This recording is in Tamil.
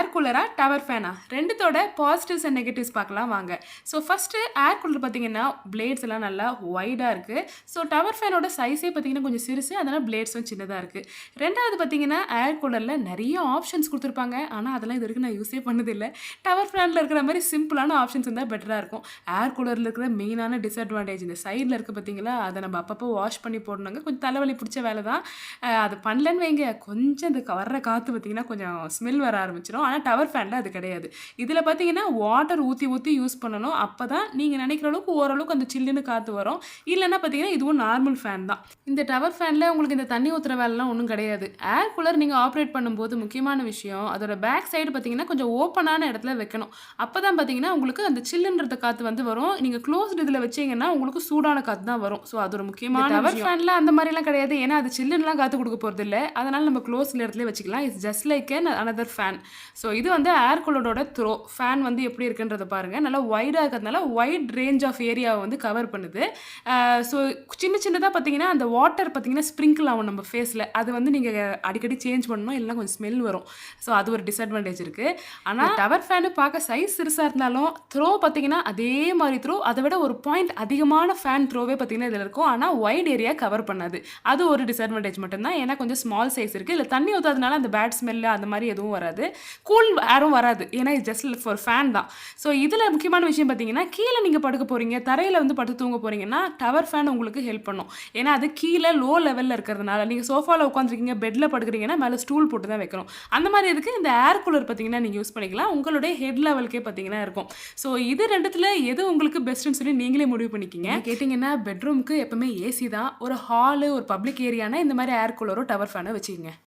ஏர் கூலரா டவர் ஃபேனா ரெண்டுத்தோட பாசிட்டிவ்ஸ் அண்ட் நெகட்டிவ்ஸ் பார்க்கலாம் வாங்க. ஸோ ஃபஸ்ட்டு ஏர் கூலர் பார்த்தீங்கன்னா பிளேட்ஸ் எல்லாம் நல்லா வைடாக இருக்குது. ஸோ டவர் ஃபேனோட சைஸே பார்த்தீங்கன்னா கொஞ்சம் சிறுசு, அதனால் பிளேட்ஸும் சின்னதாக இருக்குது. ரெண்டாவது பார்த்தீங்கன்னா ஏர் கூலரில் நிறைய ஆப்ஷன்ஸ் கொடுத்துருப்பாங்க, ஆனால் அதெல்லாம் இது வரைக்கும் நான் யூஸே பண்ணதில்லை. டவர் ஃபேனில் இருக்கிற மாதிரி சிம்பிளான ஆப்ஷன்ஸ் இருந்தால் பெட்டராக இருக்கும். ஏர் கூலரில் இருக்கிற மெயினான டிஸ்அட்வான்டேஜ் இந்த சைடில் இருக்க பார்த்தீங்களா, அதை நம்ம அப்பப்போ வாஷ் பண்ணி போடணுங்க. கொஞ்சம் தலைவலி பிடிச்ச வேலை தான். அது பண்ணலன்னு வைங்க, கொஞ்சம் இந்த வர்ற காற்று பார்த்தீங்கன்னா கொஞ்சம் ஸ்மெல் வர ஆரம்பிச்சிடும். ஆனால் டவர் ஃபேனில் அது கிடையாது. இதில் பார்த்தீங்கன்னா வாட்டர் ஊற்றி ஊற்றி யூஸ் பண்ணணும். அப்போ தான் நீங்கள் நினைக்கிற அளவுக்கு ஓரளவுக்கு அந்த சில்லுன்னு காற்று வரும். இல்லைன்னா பார்த்தீங்கன்னா இதுவும் நார்மல் ஃபேன் தான். இந்த டவர் ஃபேனில் உங்களுக்கு இந்த தண்ணி ஊற்றுற வேலைலாம் ஒன்றும் கிடையாது. ஏர் கூலர் நீங்கள் ஆப்ரேட் பண்ணும்போது முக்கியமான விஷயம், அதோட பேக் சைடு பார்த்தீங்கன்னா கொஞ்சம் ஓப்பனான இடத்துல வைக்கணும். அப்போ தான் பார்த்தீங்கன்னா உங்களுக்கு அந்த சில்லுன்ற காற்று வந்து வரும். நீங்கள் க்ளோஸ்டு இதில் வச்சிங்கன்னா உங்களுக்கு சூடான காற்று தான் வரும். ஸோ அது ஒரு முக்கியமான டவர் ஃபேனில் அந்த மாதிரிலாம் கிடையாது. ஏன்னா அது சில்லுன்னுலாம் காற்று கொடுக்க போகிறது இல்லை. அதனால் நம்ம க்ளோஸ்ல இடத்துல வச்சுக்கலாம். It's just like another fan. So இது வந்து ஏர் கூலரோட த்ரோ ஃபேன் வந்து எப்படி இருக்குன்றதை பாருங்கள். நல்லா வைடாக இருக்கிறதுனால வைட் ரேஞ்ச் ஆஃப் ஏரியாவை வந்து கவர் பண்ணுது. ஸோ சின்ன சின்னதாக பார்த்தீங்கன்னா அந்த வாட்டர் பார்த்தீங்கன்னா ஸ்ப்ரிங்கிள் ஆகும் நம்ம ஃபேஸில். அது வந்து நீங்கள் அடிக்கடி சேஞ்ச் பண்ணணும், இல்லைனா கொஞ்சம் ஸ்மெல் வரும். ஸோ அது ஒரு டிஸ்அட்வான்டேஜ் இருக்குது. ஆனால் டவர் ஃபேனு பார்க்க சைஸ் சிறுசாக இருந்தாலும் த்ரோ பார்த்தீங்கன்னா அதே மாதிரி த்ரோ, அதை விட ஒரு பாயிண்ட் அதிகமான ஃபேன் த்ரோவே பார்த்தீங்கன்னா இதில் இருக்கும். ஆனால் வைட் ஏரியா கவர் பண்ணாது. அது ஒரு டிஸ்அட்வான்டேஜ் மட்டும்தான். ஏன்னா கொஞ்சம் ஸ்மால் சைஸ் இருக்குது. இல்லை தண்ணி ஊற்றாதனால அந்த பேட் ஸ்மெல்லு அந்த மாதிரி எதுவும் வராது. கூல் ஏரும் வராது. ஏன்னா இது ஜஸ்ட் ஃபார் ஃபேன் தான். ஸோ இதில் முக்கியமான விஷயம் பார்த்தீங்கன்னா, கீழே நீங்கள் படுக்க போகிறீங்க, தரையில் வந்து படுத்து தூங்க போகிறீங்கன்னா டவர் ஃபேன் உங்களுக்கு ஹெல்ப் பண்ணும். ஏன்னா அது கீழே லோ லெவலில் இருக்கிறதுனால நீங்கள் சோஃபாவில் உட்காந்துருக்கீங்க, பெட்டில் படுக்கிறீங்கன்னா மேலே ஸ்டூல் போட்டு தான் வைக்கணும். அந்த மாதிரி இதுக்கு இந்த ஏர் கூலர் பார்த்தீங்கன்னா நீங்கள் யூஸ் பண்ணிக்கலாம். உங்களுடைய ஹெட் லெவலுக்கே பார்த்தீங்கன்னா இருக்கும். ஸோ இது ரெண்டுத்தில் எது உங்களுக்கு பெஸ்ட்டுன்னு சொல்லி நீங்களே முடிவு பண்ணிக்கிங்க. கேட்டிங்கன்னா பெட்ரூமுக்கு எப்பவுமே ஏசி தான். ஒரு ஹாலு, ஒரு பப்ளிக் ஏரியானா இந்த மாதிரி ஏர் கூலரோ டவர் ஃபேனோ வச்சுக்கோங்க.